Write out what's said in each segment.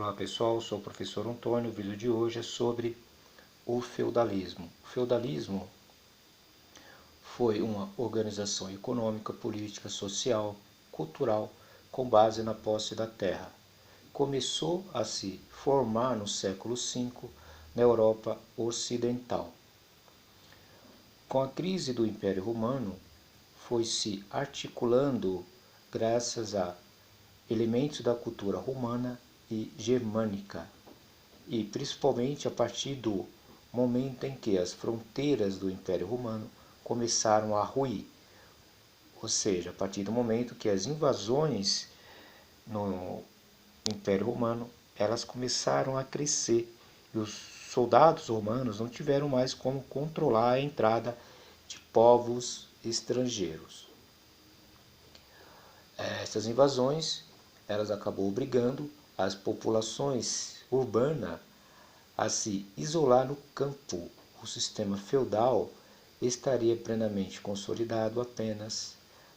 Olá pessoal, sou o professor Antônio. O vídeo de hoje é sobre o feudalismo. O feudalismo foi uma organização econômica, política, social, cultural com base na posse da terra. Começou a se formar no século V na Europa Ocidental. Com a crise do Império Romano, foi se articulando graças a elementos da cultura romana e germânica, e principalmente a partir do momento em que as fronteiras do Império Romano começaram a ruir, ou seja, a partir do momento que as invasões no Império Romano elas começaram a crescer e os soldados romanos não tiveram mais como controlar a entrada de povos estrangeiros. Essas invasões elas acabou obrigando as populações urbanas a se isolar no campo. O sistema feudal estaria plenamente consolidado apenas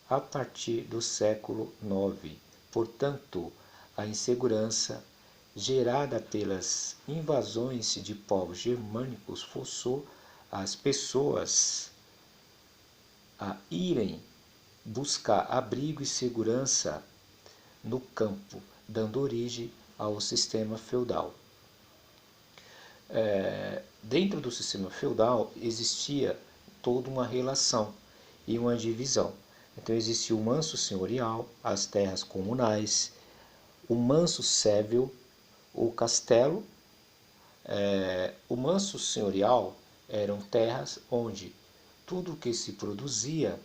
a partir do século IX. Portanto, a insegurança gerada pelas invasões de povos germânicos forçou as pessoas a irem buscar abrigo e segurança no campo, dando origem ao sistema feudal. Dentro do sistema feudal existia toda uma relação e uma divisão. Então existia o manso senhorial, as terras comunais, o manso cévil, o castelo. O manso senhorial eram terras onde tudo o que se produzia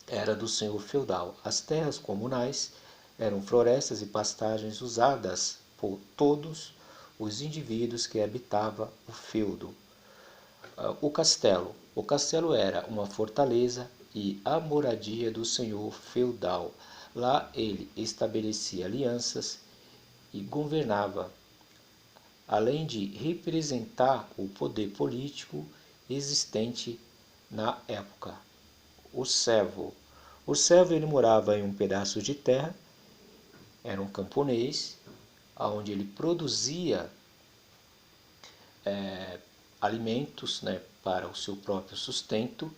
era do senhor feudal. As terras comunais eram florestas e pastagens usadas por todos os indivíduos que habitavam o feudo. O castelo era uma fortaleza e a moradia do senhor feudal. Lá ele estabelecia alianças e governava, além de representar o poder político existente na época. O servo ele morava em um pedaço de terra, era um camponês, onde ele produzia alimentos, para o seu próprio sustento,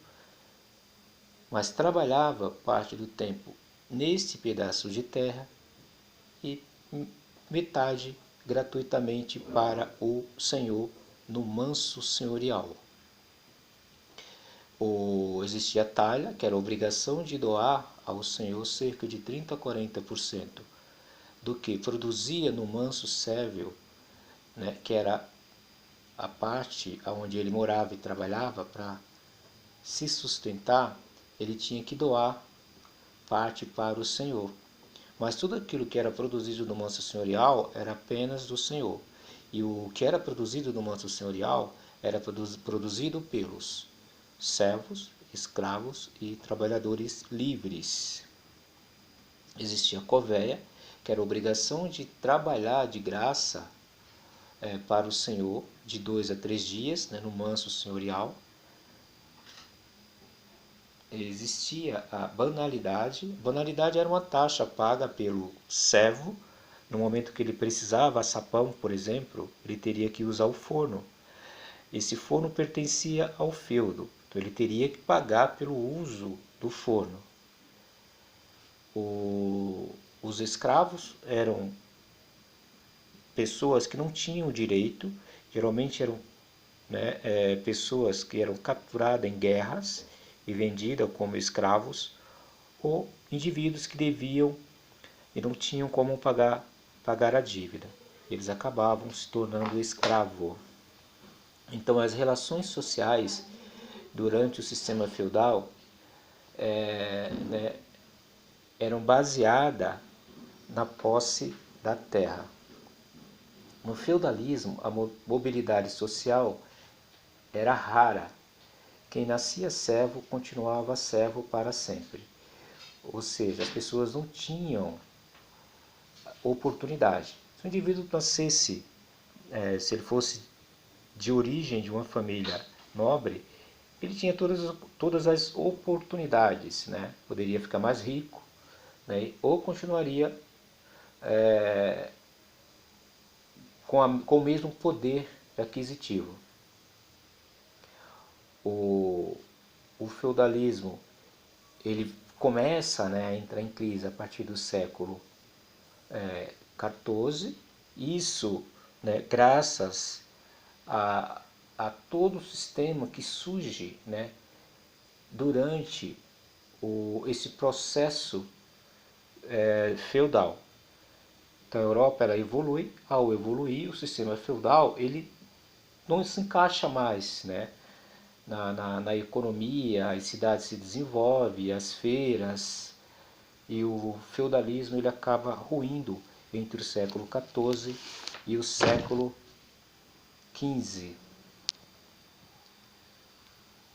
mas trabalhava parte do tempo neste pedaço de terra e metade gratuitamente para o senhor no manso senhorial. Existia a talha, que era a obrigação de doar ao senhor cerca de 30 a 40% do que produzia no manso cévil, que era a parte onde ele morava e trabalhava para se sustentar. Ele tinha que doar parte para o senhor. Mas tudo aquilo que era produzido no manso senhorial era apenas do senhor. E o que era produzido no manso senhorial era produzido pelos servos, escravos e trabalhadores livres. Existia a covéia, que era a obrigação de trabalhar de graça para o senhor de 2 a 3 dias, no manso senhorial. Existia a banalidade. Banalidade era uma taxa paga pelo servo. No momento que ele precisava assar pão, por exemplo, ele teria que usar o forno. Esse forno pertencia ao feudo, então ele teria que pagar pelo uso do forno. Os escravos eram pessoas que não tinham direito, geralmente eram pessoas que eram capturadas em guerras e vendidas como escravos, ou indivíduos que deviam e não tinham como pagar a dívida. Eles acabavam se tornando escravos. Então as relações sociais durante o sistema feudal eram baseadas na posse da terra. No feudalismo, a mobilidade social era rara. Quem nascia servo continuava servo para sempre. Ou seja, as pessoas não tinham oportunidade. Se o indivíduo nascesse, se ele fosse de origem de uma família nobre, ele tinha todas as oportunidades, Poderia ficar mais rico, ou continuaria com o mesmo poder aquisitivo. O feudalismo ele começa, né, a entrar em crise a partir do século XIV, isso, né, graças a todo o sistema que surge, né, durante esse processo feudal. Então a Europa ela evolui, ao evoluir o sistema feudal ele não se encaixa mais, né, na economia, as cidades se desenvolvem, as feiras, e o feudalismo ele acaba ruindo entre o século XIV e o século XV.